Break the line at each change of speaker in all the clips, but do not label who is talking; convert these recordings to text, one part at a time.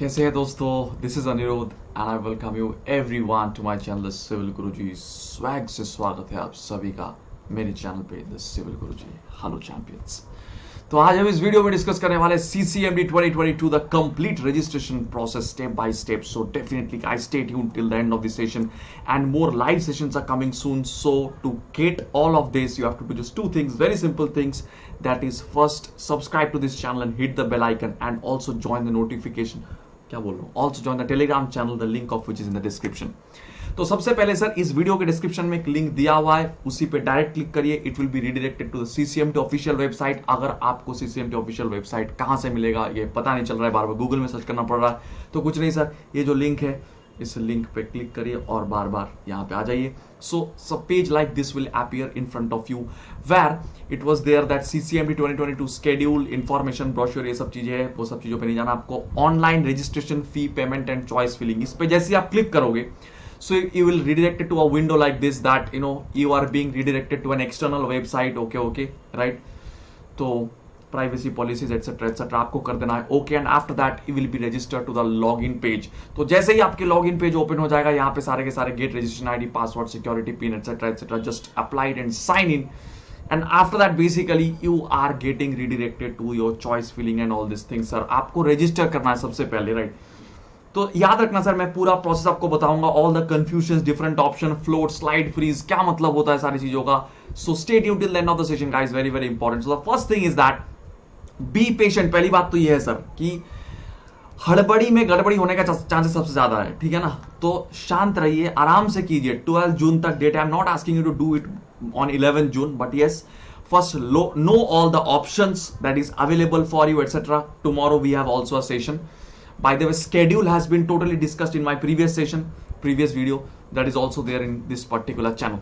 कैसे हैं दोस्तों, this is Anirudh and I welcome you everyone to my channel the civil Guruji. Swag से स्वागत है आप सभी का मेरे चैनल पे the civil Guruji. Hello champions. तो आज हम इस वीडियो में डिस्कस करने वाले CCMD 2022 the complete registration process step by step. So definitely guys stay tuned till the end of the session and more live sessions are coming soon. So to get all of this you have to do just two things, very simple things. That is, first subscribe to this channel and hit the bell icon and also join the notification, क्या बोल रहा हूँ, also join the Telegram channel, the link of which is in the description. तो सबसे पहले sir इस video के description में एक लिंक दिया हुआ है, उसी पे डायरेक्ट क्लिक करिए। It will be redirected to the CCMT official website. अगर आपको CCMT ऑफिशियल वेबसाइट कहां से मिलेगा ये पता नहीं चल रहा है, बार बार गूगल में सर्च करना पड़ रहा है, तो कुछ नहीं सर, ये जो लिंक है इस लिंक पे क्लिक करिए और बार बार यहाँ पे आ जाइए। सो सब page like this will appear in front of you where it was there that CCMD 2022 schedule, information, brochure, ये सब चीजें हैं, वो सब चीजों पे नहीं जाना आपको। Online registration, fee payment and choice filling, इस पे जैसे आप क्लिक करोगे so you will redirected to a window like this that you are being redirected to an external website. okay right, तो प्राइवेसी पॉलिसीज एटसेट्रा एटसेट्रा आपको कर देना है okay and after that you will be registered to the login page. तो जैसे ही आपके login page open हो जाएगा, यहाँ पे सारे के सारे get registration ID, password, security pin etcetera etcetera, just applied and sign in and after that basically you are getting redirected to your choice filling and all this things. Sir आपको register करना है सबसे पहले, right? तो याद रखना sir, मैं पूरा प्रोसेस आपको बताऊंगा, all the confusion, different option, float, slide, freeze, क्या मतलब होता है सारी चीजों का। So stay tuned till the end of the session guys, very very important. So the first thing is that be patient. पहली बात तो ये है सर कि हड़बड़ी में गड़बड़ी होने का चांसेस सबसे ज्यादा है, ठीक है ना? तो शांत रहिए, आराम से कीजिए। 12 जून तक date, I am not asking you to do it on 11 June, but yes, first know all the options that is available for you, etc. Tomorrow we have also a session. By the way, schedule has been totally discussed in my previous session, previous video, that is also there in this particular channel.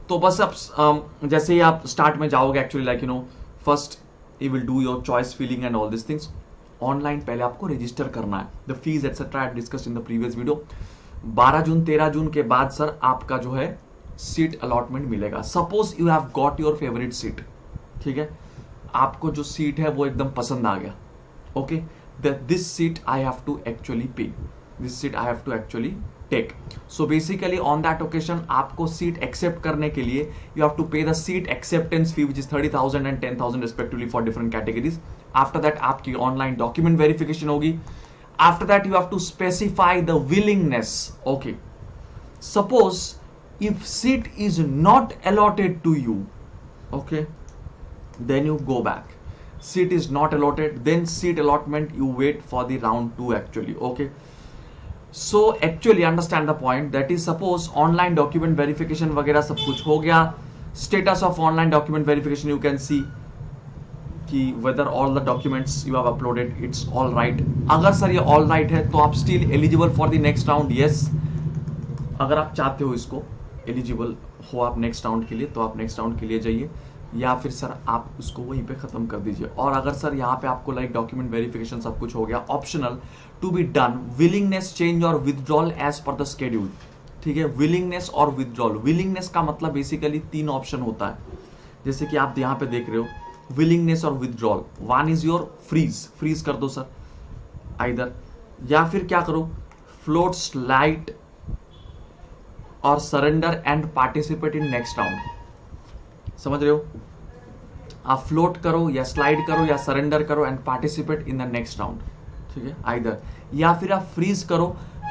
तो बस आप जैसे ही आप start में जाओगे, actually like first you will do your choice filling and all these things. Online पहले आपको register करना है, the fees etcetera I discussed in the previous video. 12 जून 13 जून के बाद सर आपका जो है सीट अलॉटमेंट मिलेगा। Suppose you have got your favourite seat, ठीक है, आपको जो सीट है वो एकदम पसंद आ गया, okay, this seat I have to actually pay, this seat I have to actually take. So basically on that occasion आपको सीट एक्सेप्ट करने के लिए you have to pay the seat acceptance fee which is 30,000 and 10,000 respectively for different categories. After that आपकी online document verification होगी। After that you have to specify the willingness. Okay, suppose if seat is not allotted to you, okay, then you go back. Seat is not allotted, then seat allotment you wait for the round 2 actually, okay. So actually understand the point, that is suppose online document verification वगैरह सब कुछ हो गया, status of online document verification you can see कि whether all the documents you have uploaded it's all right. अगर sir ये all right है तो आप still eligible for the next round, yes. अगर आप चाहते हो इसको एलिजिबल हो आप नेक्स्ट राउंड के लिए, तो आप नेक्स्ट राउंड के लिए जाइए, या फिर सर आप उसको वहीं पे खत्म कर दीजिए। और अगर सर यहाँ पे आपको लाइक डॉक्यूमेंट वेरिफिकेशन सब कुछ हो गया, optional to be done willingness change और withdrawal as per the schedule, ठीक है। विलिंगनेस और विदड्रॉल, विलिंगनेस का मतलब बेसिकली 3 ऑप्शन होता है, जैसे कि आप यहाँ पे देख रहे हो विलिंगनेस और withdrawal. One is your freeze, freeze कर दो सर आइदर, या फिर क्या करो, फ्लोट, स्लाइड और surrender and participate in next round. समझ रहे हो? आप फ्लोट करो या स्लाइड करो या सरेंडर करो and participate in the next round, ठीक है, आइदर। या फिर आप फ्रीज करो,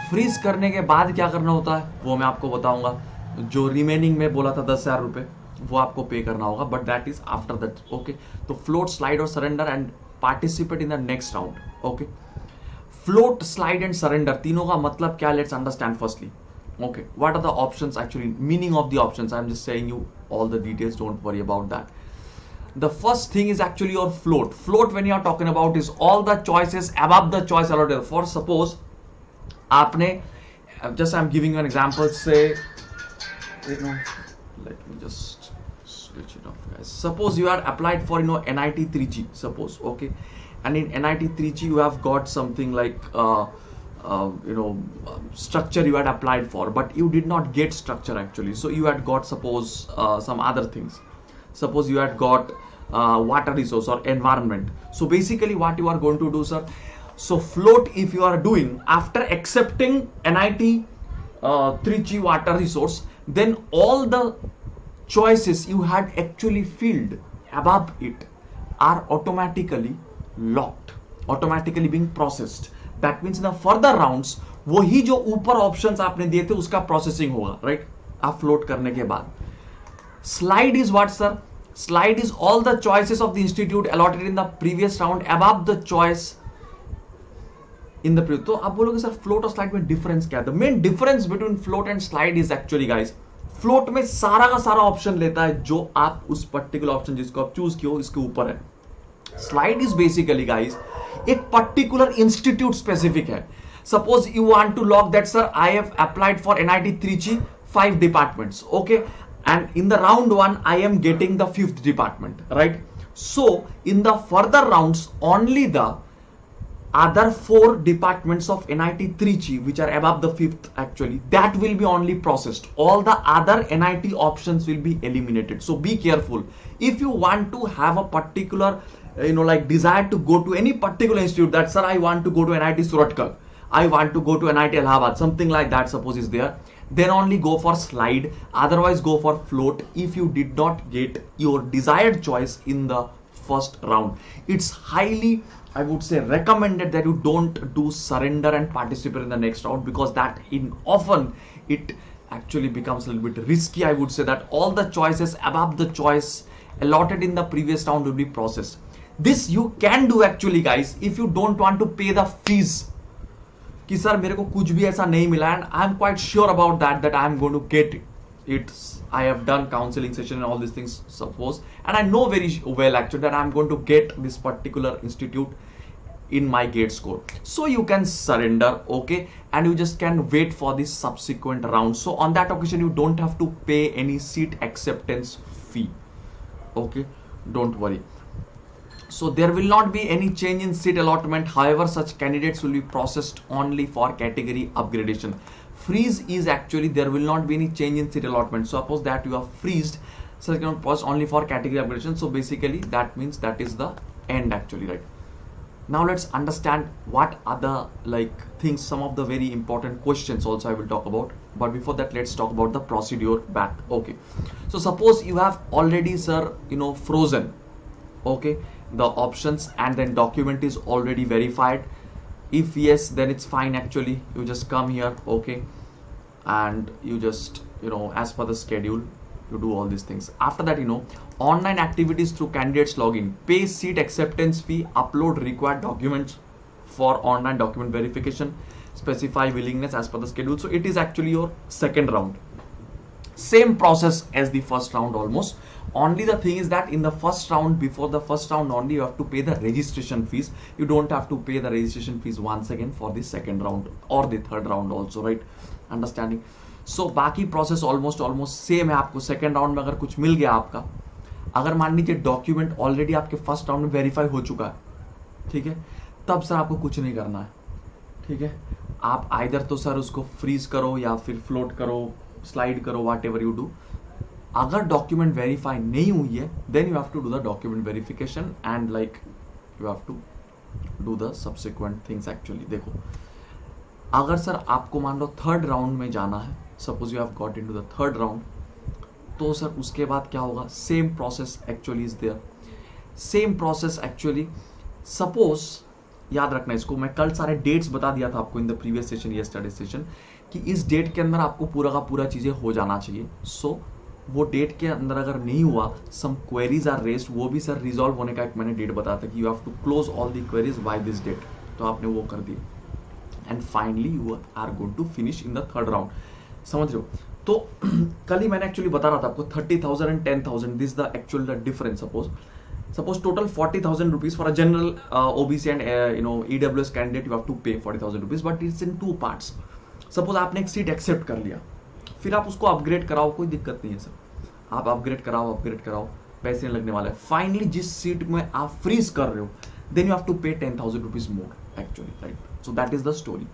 फ्रीज करने के बाद क्या करना होता है वो मैं आपको बताऊंगा। जो रिमेनिंग में बोला था 10,000 रुपए वो आपको पे करना होगा, but that is after that, okay. तो फ्लोट, स्लाइड और surrender and participate in the next round, okay. Float, slide and surrender तीनों का मतलब क्या, let's understand firstly. Okay, what are the options actually, meaning of the options? I'm just saying you all the details, don't worry about that. The first thing is actually your float. Float when you are talking about is all the choices above the choice allotted. For suppose आपने, just I'm giving you an example, say, let me just switch it off guys. Suppose you are applied for NIT 3G, suppose, okay, and in NIT 3G you have got something like structure you had applied for, but you did not get structure actually. So you had got suppose some other things. Suppose you had got water resource or environment. So basically what you are going to do, sir, So float, if you are doing after accepting NIT Trichy water resource, then all the choices you had actually filled above it are automatically locked, automatically being processed. That means in the further rounds वही जो ऊपर options आपने दिए थे उसका processing होगा, right? आप float करने के बाद slide is what, sir? Slide is all the choices of the institute allotted in the previous round above the choice in the previous. तो आप बोलोगे सर फ्लोट और स्लाइड में डिफरेंस क्या है? The main difference between float and slide is actually guys, float में सारा का सारा ऑप्शन लेता है जो आप उस पर्टिकुलर ऑप्शन जिसको आप चूज किए हो इसके ऊपर है. स्लाइड इज बेसिकली गाइस एक पर्टिकुलर इंस्टीट्यूट स्पेसिफिक है. Suppose you want to lock that sir I have applied for NIT Trichy 5 departments, okay, and in the round 1 I am getting the 5th department, right? So in the further rounds only the other 4 departments of NIT Trichy which are above the 5th actually, that will be only processed. All the other NIT options will be eliminated. So be careful if you want to have a particular like desire to go to any particular institute, that sir I want to go to NIT Suratkal, I want to go to NIT Allahabad, something like that suppose is there, then only go for slide, otherwise go for float if you did not get your desired choice in the first round. It's highly, I would say, recommended that you don't do surrender and participate in the next round, because that in often it actually becomes a little bit risky. I would say that all the choices above the choice allotted in the previous round will be processed. This you can do actually guys if you don't want to pay the fees कि सर मेरे को कुछ भी ऐसा नहीं मिला and I am quite sure about that I am going to get it. I have done counseling session and all these things suppose, and I know very well actually that I am going to get this particular institute in my gate score. So you can surrender, okay, and you just can wait for the subsequent round. So on that occasion you don't have to pay any seat acceptance fee, okay, don't worry. So there will not be any change in seat allotment. However, such candidates will be processed only for category upgradation. Freeze is actually there will not be any change in seat allotment. Suppose that you are freezed, so you can process only for category upgradation. So basically that means that is the end actually, right? Now let's understand what other like things, some of the very important questions also I will talk about. But before that, let's talk about the procedure back. Okay, so suppose you have already sir frozen, okay, the options and then document is already verified. If yes, then it's fine actually, you just come here, okay, and you just as per the schedule you do all these things. After that online activities through candidates login, pay seat acceptance fee, upload required documents for online document verification, specify willingness as per the schedule. So it is actually your second round, same process as the first round almost. Only the thing is that in the first round, before the first round only, you have to pay the registration fees. You don't have to pay the registration fees once again for the second round or the third round also, right? Understanding? So बाकी process almost same है. आपको second round में अगर कुछ मिल गया आपका, अगर मान लीजिए डॉक्यूमेंट ऑलरेडी आपके फर्स्ट राउंड में वेरीफाई हो चुका है, ठीक है, तब सर आपको कुछ नहीं करना है, ठीक है. आप आइदर तो सर उसको फ्रीज करो या फिर फ्लोट करो, स्लाइड करो, वॉट एवर यू डू. अगर डॉक्यूमेंट वेरीफाई नहीं हुई है then you have to do the document verification and like you have to do the subsequent things actually. देखो अगर सर आपको मान लो थर्ड राउंड में जाना है, suppose you have got into the third round, तो सर उसके बाद क्या होगा, same process actually is there, same process actually. Suppose याद रखना इसको, मैं कल सारे डेट्स बता दिया था आपको in the previous session, yesterday session, कि इस डेट के अंदर आपको पूरा का पूरा चीजें हो जाना चाहिए. सो वो डेट के अंदर अगर नहीं हुआ, सम क्वेरीज आर रेस्ड, वो भी सर रिजॉल्व होने का एक मैंने डेट बताया था कि you have to close all the queries by this date, तो आपने वो कर दिया and finally you are going to finish in the third round. समझ रहे हो? तो कल ही मैंने एक्चुअली बता रहा था आपको 30,000 and 10,000, this the actual difference. Suppose total 40,000 rupees for a general OBC and EWS candidate you have to pay 40,000 rupees, but it's in two parts. Suppose आपने एक सीट एक्सेप्ट कर लिया, फिर आप उसको अपग्रेड कराओ, कोई दिक्कत नहीं है सर, आप अपग्रेड कराओ, पैसे नहीं लगने वाले. फाइनली जिस सीट में आप फ्रीज कर रहे हो, देन यू हैव टू पे 10,000 rupees more actually, right? So that is the story.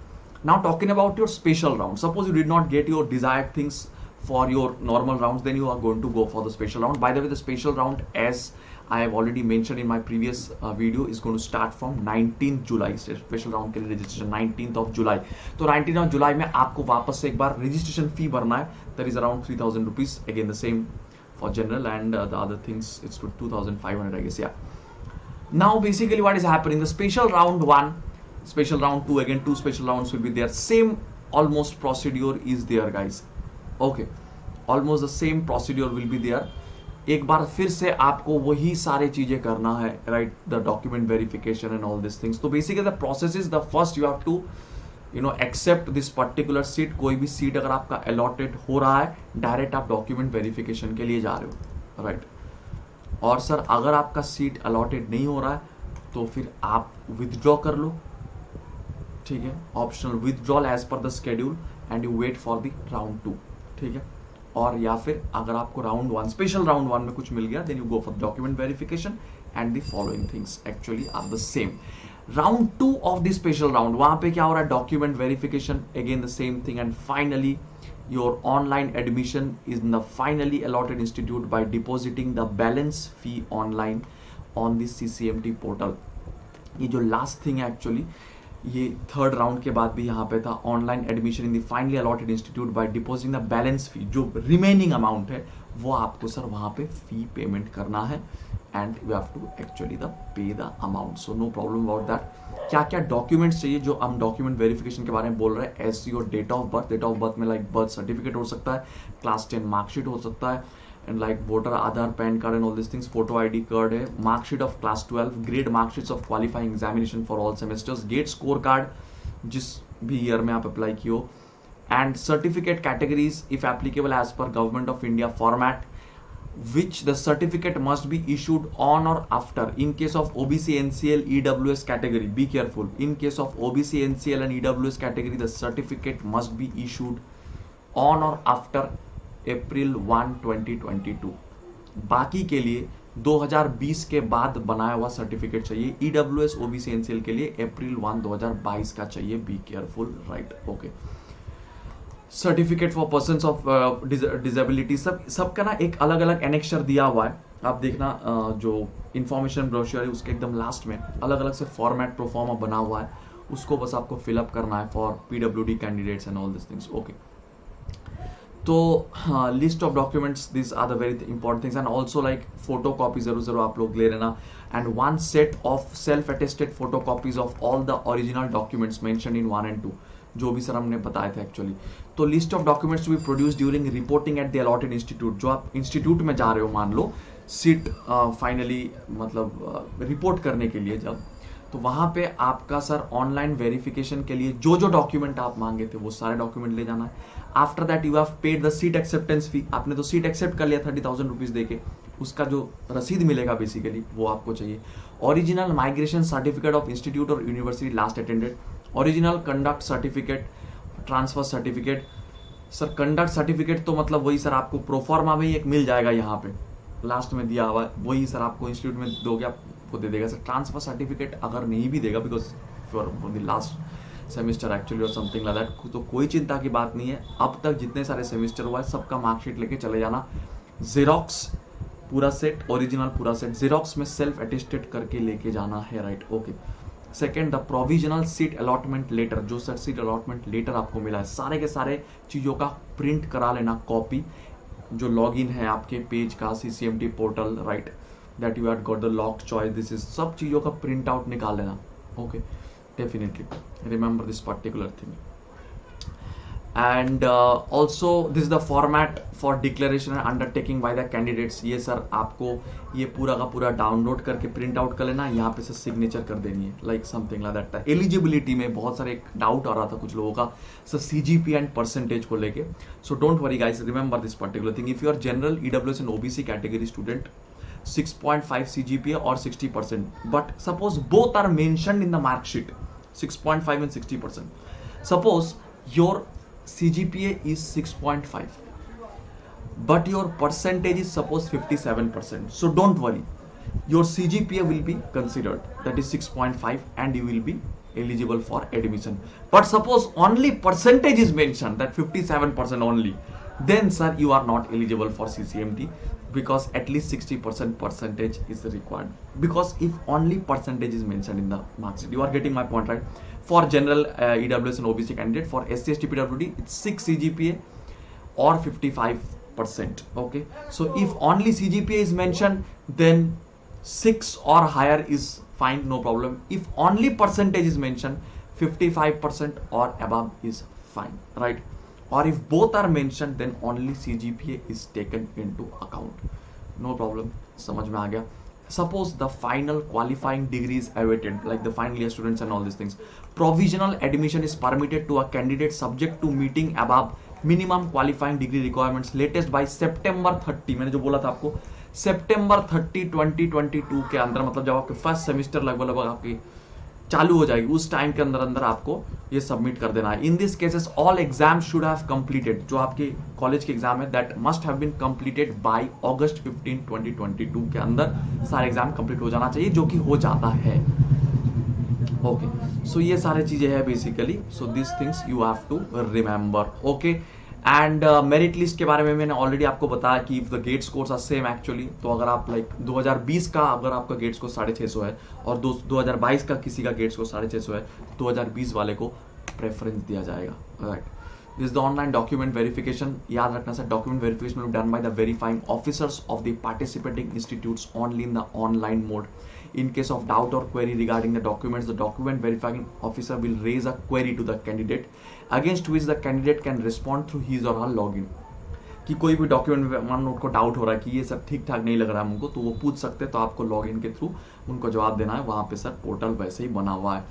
Now talking about your special round, suppose you did not get your desired things for your normal rounds, then you are going to go for the special round. By the way, the special round, as I have already mentioned in my previous video is going to start from 19th July. Special round के लिए registration 19th of July. तो 19th of July में आपको वापस से एक बार registration fee भरना है. That is around 3,000 rupees. Again the same for general, and the other things it's to 2,500 I guess. Yeah. Now basically what is happening, the special round 1, special round 2, again 2 special rounds will be there. Same almost procedure is there guys. Okay, almost the same procedure will be there. एक बार फिर से आपको वही सारे चीजें करना है, right, the document verification and all this things. तो basically the process is the first you have to accept this particular seat. कोई भी सीट अगर आपका अलॉटेड हो रहा है, डायरेक्ट आप डॉक्यूमेंट वेरिफिकेशन के लिए जा रहे हो, राइट. और सर अगर आपका सीट अलॉटेड नहीं हो रहा है तो फिर आप विथड्रॉ कर लो, ठीक है, optional withdrawal as per the schedule, and you wait for the round 2, ठीक है. और या फिर अगर आपको राउंड 1, स्पेशल राउंड 1 में कुछ मिल गया, then you go for document verification and the following things actually are the same. Round 2 of the special round, वहां पे क्या हो रहा है, document verification, again the same thing, and finally your online admission is in the finally allotted institute by depositing the balance fee online on the CCMT portal. ये जो last thing है actually, ये थर्ड राउंड के बाद भी यहाँ पे था, online admission in the finally allotted institute by depositing the balance fee. जो रिमेनिंग अमाउंट है वो आपको सर वहाँ पे फी पेमेंट करना है, and you have to actually the pay the amount. So no problem about that. क्या क्या डॉक्यूमेंट्स चाहिए, जो हम डॉक्यूमेंट वेरिफिकेशन के बारे में बोल रहे हैं, as your date of birth. Date of birth में लाइक बर्थ सर्टिफिकेट हो सकता है, क्लास 10 मार्कशीट हो सकता है, and like voter Aadhaar, PAN card and all these things, photo ID card है, marksheet of class 12, grade marksheets of qualifying examination for all semesters, GATE score card जिस भी year में आप अप्लाई किए हो, and certificate categories if applicable as per government of India format, which the certificate must be issued on or after. In case of OBC, NCL, EWS category, be careful. In case of OBC, NCL and EWS category, the certificate must be issued on or after April 1, 2022. बाकी के लिए 2020 के बाद बनाया हुआ certificate चाहिए. EWS, OBC, NCL के लिए April 1, 2022 का चाहिए. Be careful, right, okay. Certificate for persons of disability, सबका ना एक अलग अलग एनेक्शर दिया हुआ है. आप देखना जो इंफॉर्मेशन ब्रोशर है उसके एकदम लास्ट में अलग अलग से फॉर्मेट प्रोफॉर्मा बना हुआ है, उसको बस आपको फिलअप करना है for PWD candidates and all this things. Okay, तो list of documents, this are the very important things, and also like photo copy जरूर आप लोग ले लेना, and 1 set of self attested photo copies of all the original documents mention in 1 and 2, जो भी sir हमने बताए थे एक्चुअली. तो list of documents to be produce during reporting at the allotted institute. जो आप इंस्टीट्यूट में जा रहे हो, मान लो सीट फाइनली मतलब रिपोर्ट करने के लिए जब, तो वहां पे आपका सर ऑनलाइन वेरिफिकेशन के लिए जो जो डॉक्यूमेंट आप मांगे थे वो सारे डॉक्यूमेंट ले जाना है. After that you have paid the seat acceptance fee. आपने तो सीट एक्सेप्ट कर लिया 30,000 रुपीज देके, उसका जो रसीद मिलेगा बेसिकली वो आपको चाहिए. Original migration certificate of institute और university last attended, original conduct certificate, transfer certificate. Sir conduct certificate तो मतलब वही सर आपको प्रोफॉर्मा में ही एक मिल जाएगा, यहाँ पे लास्ट में दिया हुआ है, वही सर आपको इंस्टीट्यूट में दोगे आपको दे देगा. सर ट्रांसफर सर्टिफिकेट अगर नहीं भी देगा because for the last semester actually और समथिंग लाइक दैट, तो कोई चिंता की बात नहीं है. अब तक जितने सारे सेमेस्टर हुआ है सबका मार्कशीट लेके चले जाना. जेरोक्स पूरा सेट, ओरिजिनल पूरा सेट, जेरोक्स में सेल्फ अटेस्टेड करके लेके जाना है, right, okay. Second, the provisional seat allotment letter, जो सर सीट अलॉटमेंट लेटर आपको मिला है, सारे के सारे चीज़ों का प्रिंट करा लेना कॉपी. जो लॉगिन है आपके पेज का CCMT portal, right, that you had got the lock choice, this is सब चीज़ों का प्रिंट आउट निकाल लेना. Okay, definitely remember this particular thing. And also this is the format for declaration and undertaking by the candidates. ये sir आपको ये पूरा का पूरा डाउनलोड करके प्रिंट आउट कर लेना, यहाँ पे से सिग्नेचर कर देनी है, like something like that. Eligibility में बहुत सारे एक डाउट आ रहा था कुछ लोगों का सर CGP एंड परसेंटेज को लेके. So don't worry guys, remember this particular thing. If you are general, EWS and OBC category student, 6.5 CGPA और 60%, but suppose both are mentioned in the mark sheet, 6.5 and 60%. Suppose your CGPA is 6.5, but your percentage is suppose 57%. So don't worry, your CGPA will be considered, that is 6.5, and you will be eligible for admission. But suppose only percentage is mentioned, that 57% only, then sir you are not eligible for CCMT, because at least 60% percentage is required, because if only percentage is mentioned in the mark sheet, you are getting my point, right? For general EWS and OBC candidate, for SC ST PWD it's 6 CGPA or 55%. Okay, so if only CGPA is mentioned, then 6 or higher is fine, no problem. If only percentage is mentioned, 55% or above is fine, right? Or if both are mentioned, then only CGPA is taken into account, no problem. समझ में आ गया? Suppose the final qualifying degree is awaited, like the final year students and all these things. Provisional admission is permitted to a candidate subject to meeting above minimum qualifying degree requirements latest by September 30, मैंने जो बोला था आपको September 30 2022 के अंदर, मतलब जब आपके फर्स्ट सेमिस्टर लगभग लगभग आपकी चालू हो जाएगी उस टाइम के अंदर अंदर आपको ये सबमिट कर देना है. In this cases all exam should have completed, जो आपके कॉलेज के एग्जाम है that must have been completed by August 15 2022 के अंदर सारे एग्जाम कंप्लीट हो जाना चाहिए, जो कि हो जाता है. ओके, सो ये सारे चीजें हैं बेसिकली. So this things you have to remember. Okay, and merit list के बारे में मैंने ऑलरेडी आपको बताया कि if the GATE scores are same actually, तो अगर आप लाइक 2020 का अगर आपका गेट स्कोर 650 है और 2022 का किसी का गेट स्कोर 650 है, 2020 वाले को प्रेफरेंस दिया जाएगा, right? This the online document verification. याद रखना sir, document verification will be done by the verifying officers of the participating institutes only in the online mode. In case of doubt or query regarding the documents, the document verifying officer will raise a query to the candidate, against which the candidate can respond through his or her login. कि कोई भी document मान लो उनको doubt हो रहा है कि ये सब ठीक ठाक नहीं लग रहा है हमको, तो वो पूछ सकते हैं, तो आपको लॉगिन के थ्रू उनको जवाब देना है. वहां पे सर पोर्टल वैसे ही बना हुआ है.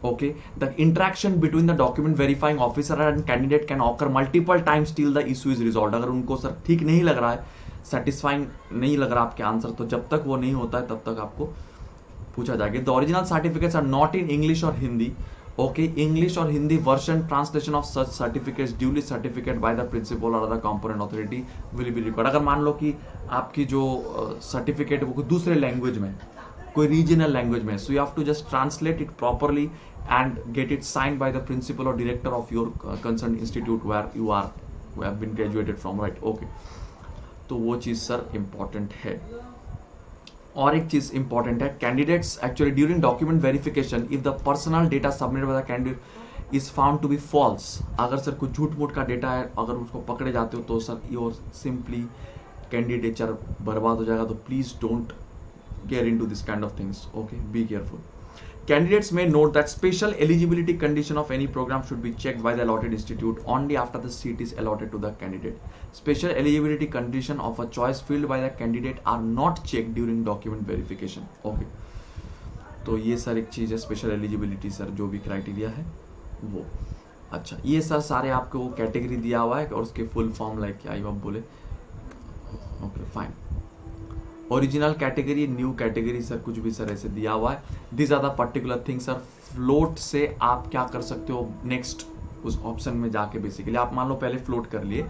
Okay, the interaction between the document verifying officer and candidate can occur multiple times till the issue is resolve. अगर उनको सर ठीक नहीं लग रहा है, सेटिस्फाइंग नहीं लग रहा आपके आंसर, तो जब तक वो नहीं होता है तब तक आपको पूछा जाएगा. The original certificates are not in English और हिंदी. ओके, इंग्लिश और Hindi version translation of such certificates duly certificate by the principal और other component authority will be required. अगर मान लो कि आपकी जो सर्टिफिकेट वो दूसरे लैंग्वेज में, कोई रीजनल लैंग्वेज में, so you have to just translate it properly and get it signed by the principal और director of your concern institute where you have been graduated from, right? Okay, तो वो चीज sir important है. और एक चीज important है, candidates actually during document verification if the personal data submitted by the candidate is found to be false. अगर sir कुछ झूठ मूठ का डेटा है, अगर उसको पकड़े जाते हो तो सर योर सिंपली कैंडिडेचर बर्बाद हो जाएगा. तो please don't get into this kind of things. Okay, be careful. Candidates may note that special eligibility condition of any program should be checked by the allotted institute only after the seat is allotted to the candidate. Special eligibility condition of a choice filled by the candidate are not checked during document verification. Okay. तो ये sir एक चीज है, special eligibility sir जो भी criteria है वो. अच्छा, ये सर सारे आपको वो कैटेगरी दिया हुआ है और उसके फुल फॉर्म लाइक क्या आप बोले. Okay, fine. Original category, new category sir कुछ भी सर ऐसे दिया हुआ है. This are the particular thing sir. Float से आप क्या कर सकते हो, नेक्स्ट उस ऑप्शन में जाके बेसिकली आप मान लो पहले फ्लोट कर लिए,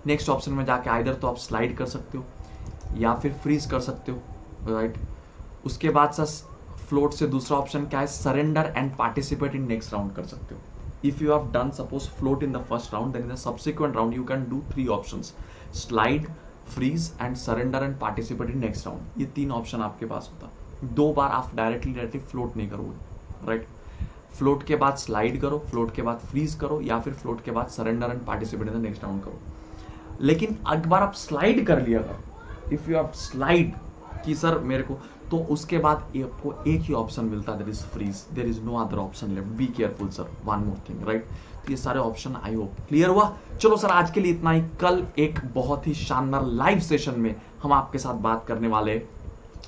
नेक्स्ट ऑप्शन में जाके आइदर तो आप स्लाइड कर सकते हो या फिर फ्रीज कर सकते हो, राइट? उसके बाद सर फ्लोट से दूसरा ऑप्शन क्या है, surrender and participate in next round कर सकते हो. If you have done suppose float in the first round, then in the subsequent round you can do 3 options, slide, freeze and surrender and participate in next round. ये 3 option आपके पास होता. 2 बार आप directly float नहीं करोगे, right? Float के बाद slide करो, float के बाद फ्रीज करो, या फिर फ्लोट के बाद surrender and participate in the next round करो. लेकिन एक बार आप स्लाइड कर लिया, अगर इफ यू हैव स्लाइड कि सर मेरे को, तो उसके बाद आपको एक ही ऑप्शन मिलता है, that is freeze. There is no other option left. Be careful sir, one more thing, right? तो ये सारे ऑप्शन आई होप क्लियर हुआ. चलो सर, आज के लिए इतना ही. कल एक बहुत ही शानदार लाइव सेशन में हम आपके साथ बात करने वाले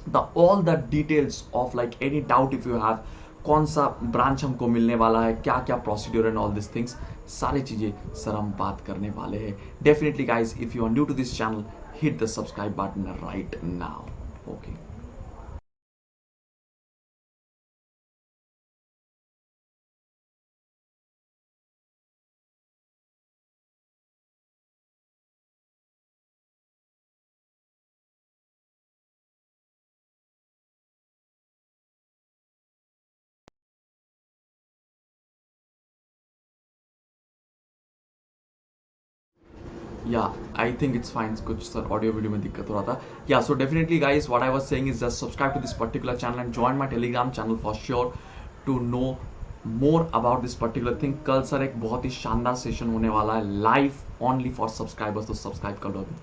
the all the details of like any doubt if you have, कौन सा ब्रांच हमको मिलने वाला है, क्या क्या procedure and all this things, सारी चीजें सर हम बात करने वाले हैं. Definitely guys, if you are new to this channel, hit the subscribe button right now. Okay. या आई थिंक इट्स फाइन, कुछ सर ऑडियो वीडियो में दिक्कत हो रहा था. या so definitely guys, what I was saying is just subscribe to this particular channel and join my Telegram channel for sure to know more about this particular thing. कल sir एक बहुत ही शानदार सेशन होने वाला है लाइव ओनली फॉर सब्सक्राइबर्स, तो subscribe कर लो अभी.